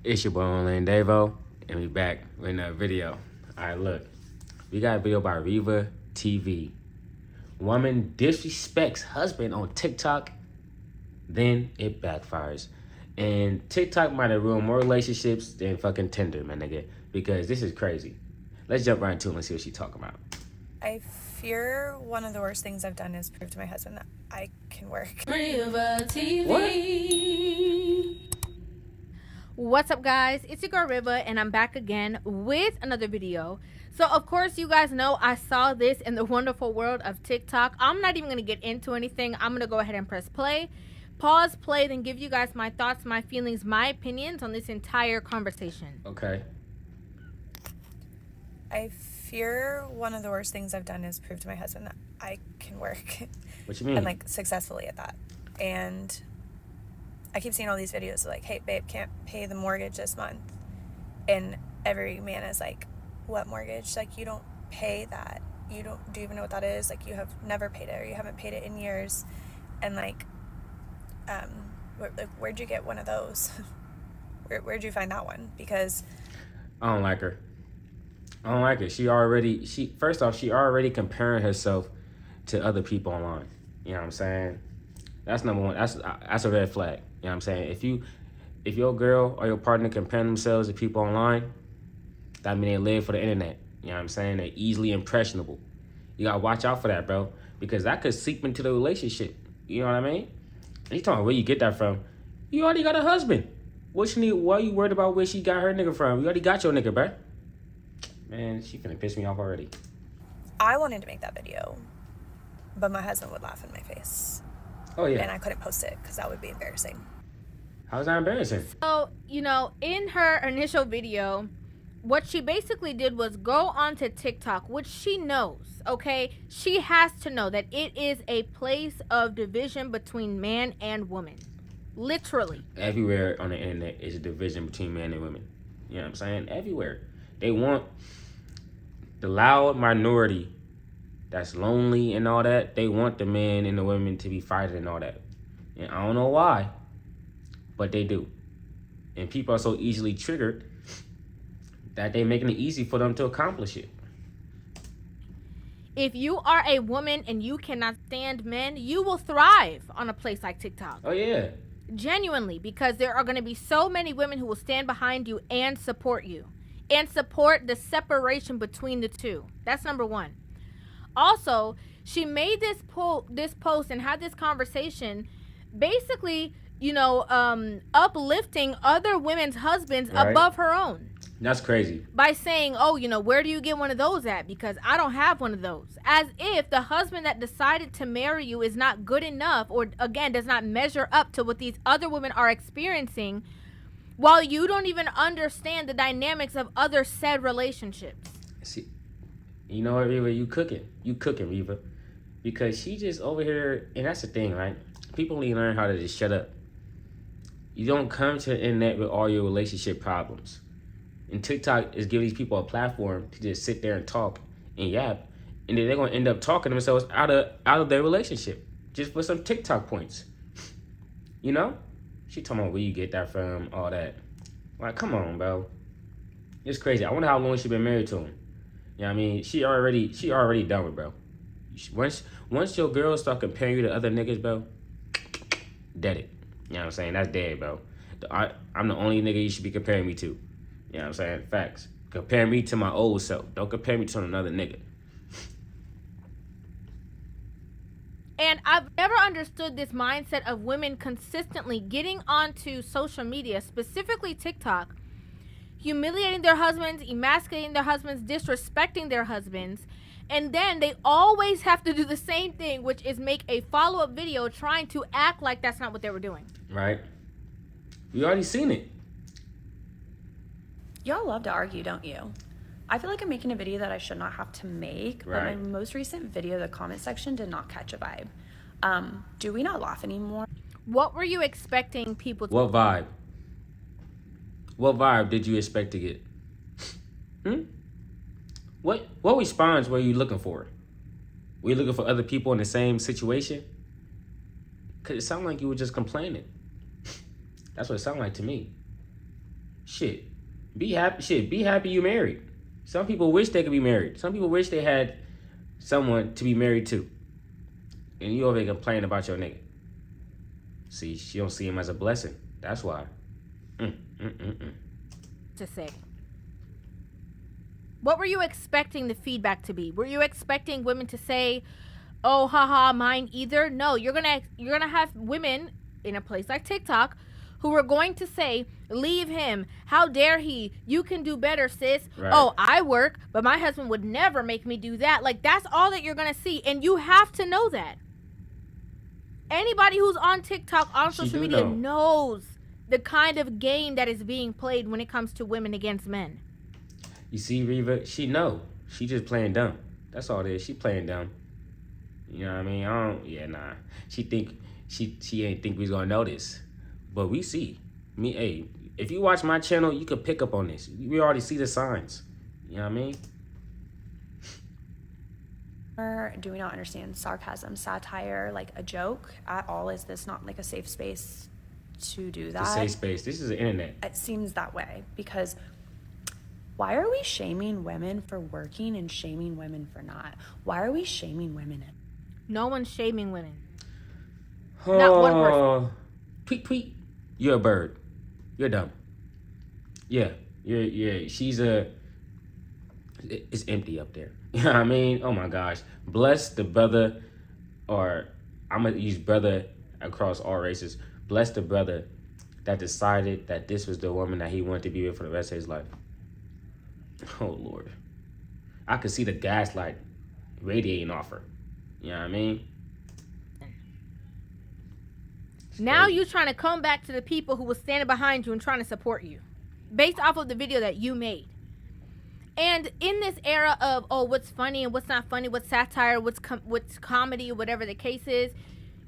It's your boy Online Davo, and we back with another video. Alright, look. We got a video by Reva TV. Woman disrespects husband on TikTok, then it backfires. And TikTok might have ruined more relationships than fucking Tinder, my nigga. Because this is crazy. Let's jump right into it and see what she's talking about. I fear one of the worst things I've done is prove to my husband that I can work. River TV. What? What's up, guys? It's your girl Riva, and I'm back again with another video. So of course you guys know I saw this in the wonderful world of TikTok. I'm not even gonna get into anything. I'm gonna go ahead and press play, pause, play, then give you guys my thoughts, my feelings, my opinions on this entire conversation. Okay. I fear one of the worst things I've done is prove to my husband that I can work. What you mean? And like successfully at that. And I keep seeing all these videos like, hey babe, can't pay the mortgage this month. And every man is like, what mortgage? Like, you don't pay that. Do you even know what that is? Like, you have never paid it, or you haven't paid it in years. And like, where'd you get one of those? Where'd you find that one? Because I don't like her. I don't like it. She already comparing herself to other people online. You know what I'm saying? That's number one. That's a red flag. You know what I'm saying? If your girl or your partner comparing themselves to people online, that means they live for the internet. You know what I'm saying? They're easily impressionable. You gotta watch out for that, bro, because that could seep into the relationship. You know what I mean? And you talking about where you get that from? You already got a husband. Why are you worried about where she got her nigga from? You already got your nigga, bro. Man, she finna piss me off already. I wanted to make that video, but my husband would laugh in my face. Oh, yeah. And I couldn't post it because that would be embarrassing. How's that embarrassing? So, you know, in her initial video, what she basically did was go onto TikTok, which she knows, okay? She has to know that it is a place of division between man and woman. Literally. Everywhere on the internet is a division between men and women. You know what I'm saying? Everywhere. They want the loud minority that's lonely and all that. They want the men and the women to be fighting and all that. And I don't know why, but they do. And people are so easily triggered that they're making it easy for them to accomplish it. If you are a woman and you cannot stand men, you will thrive on a place like TikTok. Oh, yeah. Genuinely, because there are going to be so many women who will stand behind you and support you. And support the separation between the two. That's number one. Also, she made this post and had this conversation basically, you know, uplifting other women's husbands above her own. That's crazy. By saying, oh, you know, where do you get one of those at? Because I don't have one of those. As if the husband that decided to marry you is not good enough, or again, does not measure up to what these other women are experiencing, while you don't even understand the dynamics of other said relationships. See, you know what, Reva? You cooking, Reva. Because she just over here, and that's the thing, right? People need to learn how to just shut up. You don't come to the internet with all your relationship problems. And TikTok is giving these people a platform to just sit there and talk and yap. And then they're going to end up talking themselves out of their relationship just for some TikTok points. You know? She talking about where you get that from, all that. Like, come on, bro. It's crazy. I wonder how long she been married to him. You know what I mean? She already done with, bro. Once your girl start comparing you to other niggas, bro, dead it. You know what I'm saying? That's dead, bro. I'm the only nigga you should be comparing me to. You know what I'm saying? Facts. Compare me to my old self. Don't compare me to another nigga. And I've never understood this mindset of women consistently getting onto social media, specifically TikTok, humiliating their husbands, emasculating their husbands, disrespecting their husbands, and then they always have to do the same thing, which is make a follow-up video trying to act like that's not what they were doing. Right? You already seen it. Y'all love to argue, don't you? I feel like I'm making a video that I should not have to make, but my most recent video, the comment section did not catch a vibe. Do we not laugh anymore? What were you expecting people to... What vibe? What vibe did you expect to get? What response were you looking for? Were you looking for other people in the same situation? Because it sounded like you were just complaining. That's what it sounded like to me. Shit. Be happy. Shit. Be happy you married. Some people wish they could be married. Some people wish they had someone to be married to. And you over here complaining about your nigga. See, she don't see him as a blessing. That's why. To say. What were you expecting the feedback to be? Were you expecting women to say, "Oh, haha, mine either"? No, you're gonna have women in a place like TikTok who are going to say, "Leave him. How dare he? You can do better, sis." Right. "Oh, I work, but my husband would never make me do that." Like, that's all that you're gonna see, and you have to know that. Anybody who's on TikTok, on social media, knows the kind of game that is being played when it comes to women against men. You see, Reva, she know. She just playing dumb. That's all it is. She playing dumb. You know what I mean? She think she ain't think we was gonna notice. But we see. Hey, if you watch my channel, you could pick up on this. We already see the signs. You know what I mean? Or do we not understand sarcasm, satire, like a joke at all? Is this not like a safe space to do that? It's a safe space. This is the internet. It seems that way because why are we shaming women for working and shaming women for not? Why are we shaming women? No one's shaming women. Not one person. Tweet, tweet. You're a bird. You're dumb. Yeah. She's it's empty up there. You know what I mean? Oh my gosh. Bless the brother, or I'm going to use brother across all races. Bless the brother that decided that this was the woman that he wanted to be with for the rest of his life. Oh, Lord. I could see the gaslight radiating off her. You know what I mean? Now you're trying to come back to the people who were standing behind you and trying to support you based off of the video that you made. And in this era of, oh, what's funny and what's not funny, what's satire, what's comedy, or whatever the case is,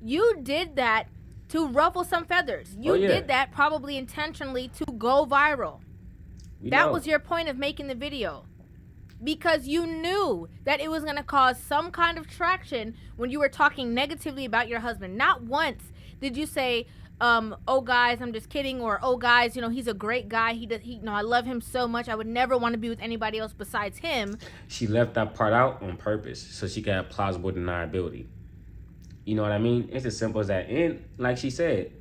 you did that to ruffle some feathers. You did that probably intentionally to go viral. That was your point of making the video. Because you knew that it was going to cause some kind of traction when you were talking negatively about your husband. Not once did you say, "Oh guys, I'm just kidding," or "Oh guys, he's a great guy. I love him so much. I would never want to be with anybody else besides him." She left that part out on purpose so she could have plausible deniability. You know what I mean? It's as simple as that. And like she said,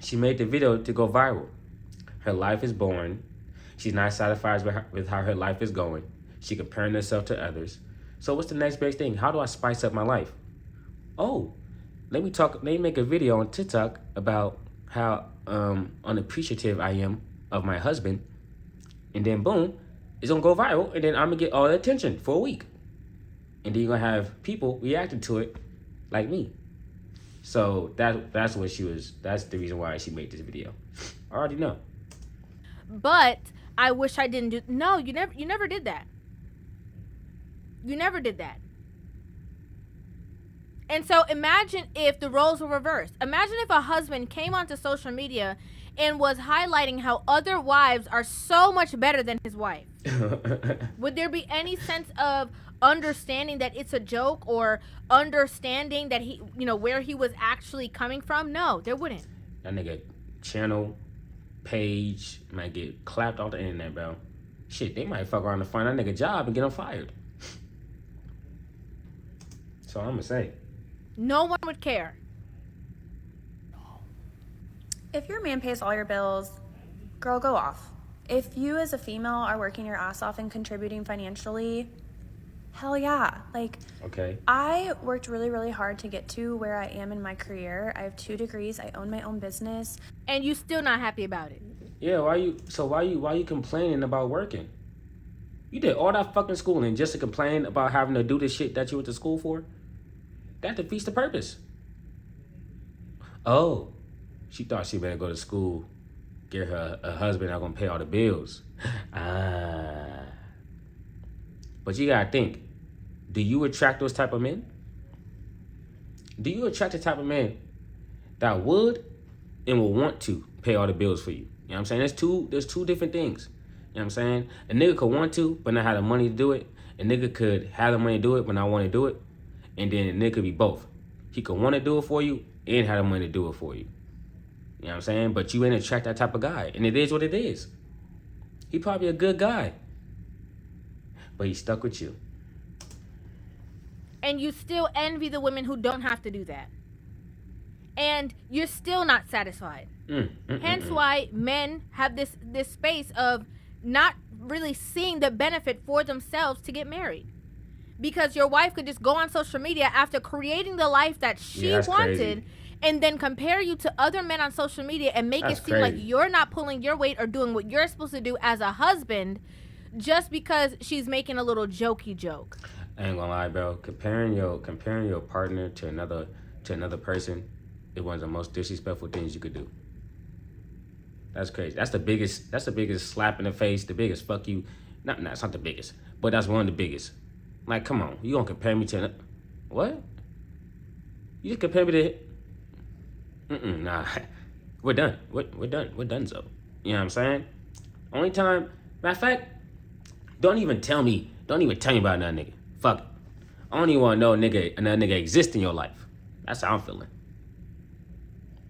she made the video to go viral. Her life is boring. She's not satisfied with how her life is going. She comparing herself to others. So what's the next best thing? How do I spice up my life? Oh, let me make a video on TikTok about how unappreciative I am of my husband. And then boom, it's gonna go viral, and then I'm gonna get all the attention for a week. And then you're gonna have people reacting to it like me. So that's what that's the reason why she made this video. I already know. But I wish I didn't do. No, you never did that. You never did that. And so imagine if the roles were reversed. Imagine if a husband came onto social media and was highlighting how other wives are so much better than his wife. Would there be any sense of understanding that it's a joke, or understanding that he, where he was actually coming from? No, there wouldn't. That nigga channel, page might get clapped off the internet, bro. Shit, they might fuck around to find that nigga job and get him fired. So I'm gonna say. No one would care. If your man pays all your bills, girl, go off. If you as a female are working your ass off and contributing financially, hell yeah. Okay. I worked really, really hard to get to where I am in my career. I have 2 degrees. I own my own business. And you still not happy about it? Yeah, why you complaining about working? You did all that fucking schooling just to complain about having to do the shit that you went to school for? That defeats the purpose. Oh, she thought she better go to school, get her a husband that's gonna pay all the bills. But you gotta think, do you attract those type of men? Do you attract the type of men that would and will want to pay all the bills for you? You know what I'm saying? There's two different things. You know what I'm saying? A nigga could want to, but not have the money to do it. A nigga could have the money to do it, but not want to do it. And then a nigga could be both. He could want to do it for you and have the money to do it for you. You know what I'm saying? But you ain't attract that type of guy. And it is what it is. He probably a good guy. But he stuck with you. And you still envy the women who don't have to do that. And you're still not satisfied. Hence why men have this space of not really seeing the benefit for themselves to get married. Because your wife could just go on social media after creating the life that she wanted crazy. And then compare you to other men on social media and make That's it seem like crazy. you're not pulling your weight or doing what you're supposed to do as a husband just because she's making a little jokey joke. I ain't gonna lie, bro. Comparing your partner to another person is one of the most disrespectful things you could do. That's crazy. That's the biggest slap in the face, the biggest fuck you. It's not the biggest, but that's one of the biggest. Like, come on, you gonna compare me to what? You just compare me to nah. We're done. We're done. We're done, so. You know what I'm saying? Only time, matter of fact, don't even tell me about another nigga. Fuck it. I don't even want to know another nigga exists in your life. That's how I'm feeling.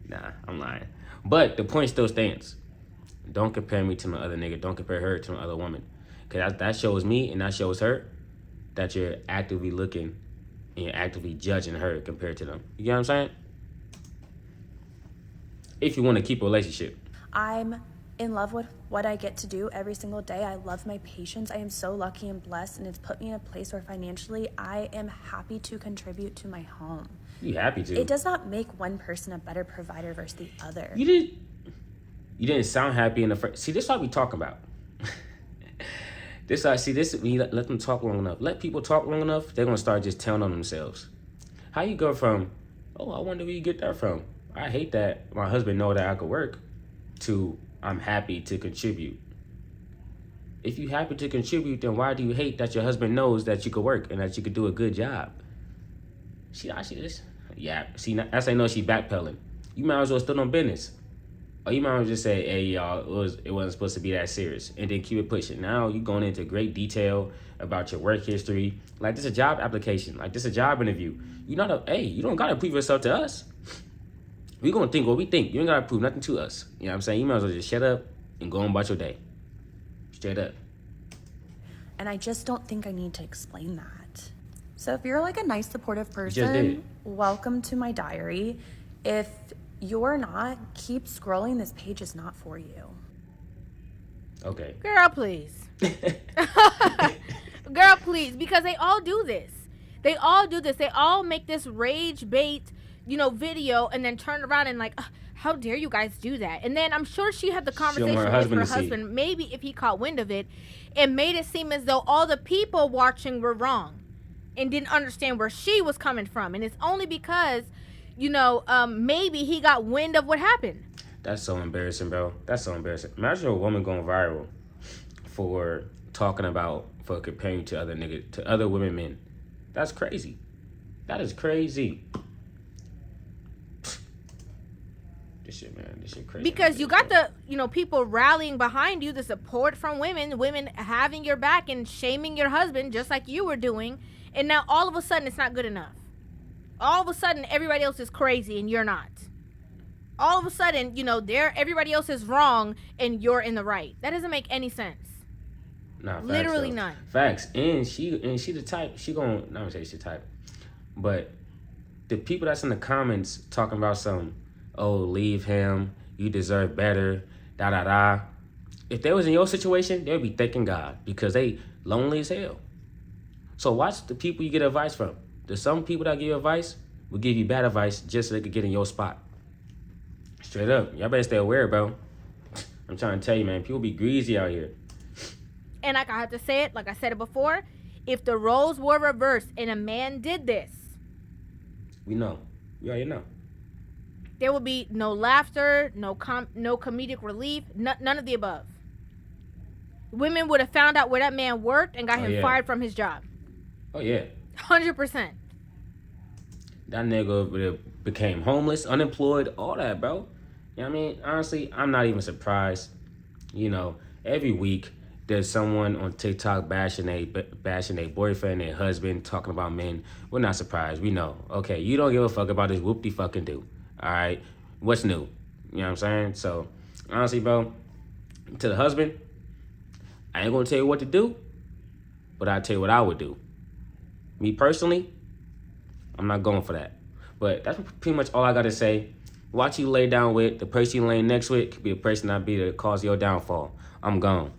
Nah, I'm lying. But the point still stands. Don't compare me to my other nigga. Don't compare her to my other woman. Because that shows me and that shows her that you're actively looking and you're actively judging her compared to them. You get what I'm saying? If you want to keep a relationship. I'm in love with what I get to do every single day. I love my patients. I am so lucky and blessed, and it's put me in a place where financially I am happy to contribute to my home. You happy to. It does not make one person a better provider versus the other. You didn't sound happy in the first. See, this is what we talking about. This when you let them talk long enough. Let people talk long enough, they're gonna start just telling on themselves. How you go from, oh, I wonder where you get that from. I hate that my husband know that I could work, to I'm happy to contribute. If you happy to contribute, then why do you hate that your husband knows that you could work and that you could do a good job? See, that's how I know she backpedaling. You might as well still on business. Or you might as well just say, hey, y'all, it wasn't supposed to be that serious. And then keep it pushing. Now you going into great detail about your work history. Like, this is a job application. Like, this is a job interview. You don't got to prove yourself to us. We gonna think what we think. You ain't gotta prove nothing to us. You know what I'm saying? You might as well just shut up and go on about your day. Straight up. And I just don't think I need to explain that. So if you're like a nice, supportive just did. person, welcome to my diary. If you're not, keep scrolling. This page is not for you. Okay. Girl, please. Girl, please. Because they all do this. They all make this rage bait, video, and then turn around and like, how dare you guys do that? And then I'm sure she had the conversation with her husband. Maybe if he caught wind of it, it made it seem as though all the people watching were wrong and didn't understand where she was coming from. And it's only because, maybe he got wind of what happened. That's so embarrassing, bro. That's so embarrassing. Imagine a woman going viral for comparing to other women men. That's crazy. That is crazy. This shit crazy. Because you got the, people rallying behind you, the support from women having your back and shaming your husband just like you were doing. And now all of a sudden it's not good enough. All of a sudden everybody else is crazy and you're not. All of a sudden, everybody else is wrong and you're in the right. That doesn't make any sense. Nah, facts, literally though. none. Facts. And she the type, not gonna say she the type, but the people that's in the comments talking about leave him, you deserve better, da da da. If they was in your situation, they would be thanking God because they lonely as hell. So watch the people you get advice from. There's some people that give you advice will give you bad advice just so they could get in your spot. Straight up. Y'all better stay aware, bro. I'm trying to tell you, man, people be greasy out here. And like I have to say it, like I said it before, if the roles were reversed and a man did this, we know. We already know. There will be no laughter, no comedic relief, none of the above. Women would have found out where that man worked and got him fired from his job. Oh, yeah. 100%. That nigga would have became homeless, unemployed, all that, bro. You know what I mean? Honestly, I'm not even surprised. Every week there's someone on TikTok bashing their boyfriend, their husband, talking about men. We're not surprised. We know. Okay, you don't give a fuck about this whoop-de-fucking do. All right? What's new? You know what I'm saying? So, honestly, bro, to the husband, I ain't gonna tell you what to do, but I'll tell you what I would do. Me personally, I'm not going for that. But that's pretty much all I gotta say. Watch you lay down with, the person you lay next with could be the person that be the cause of your downfall. I'm gone.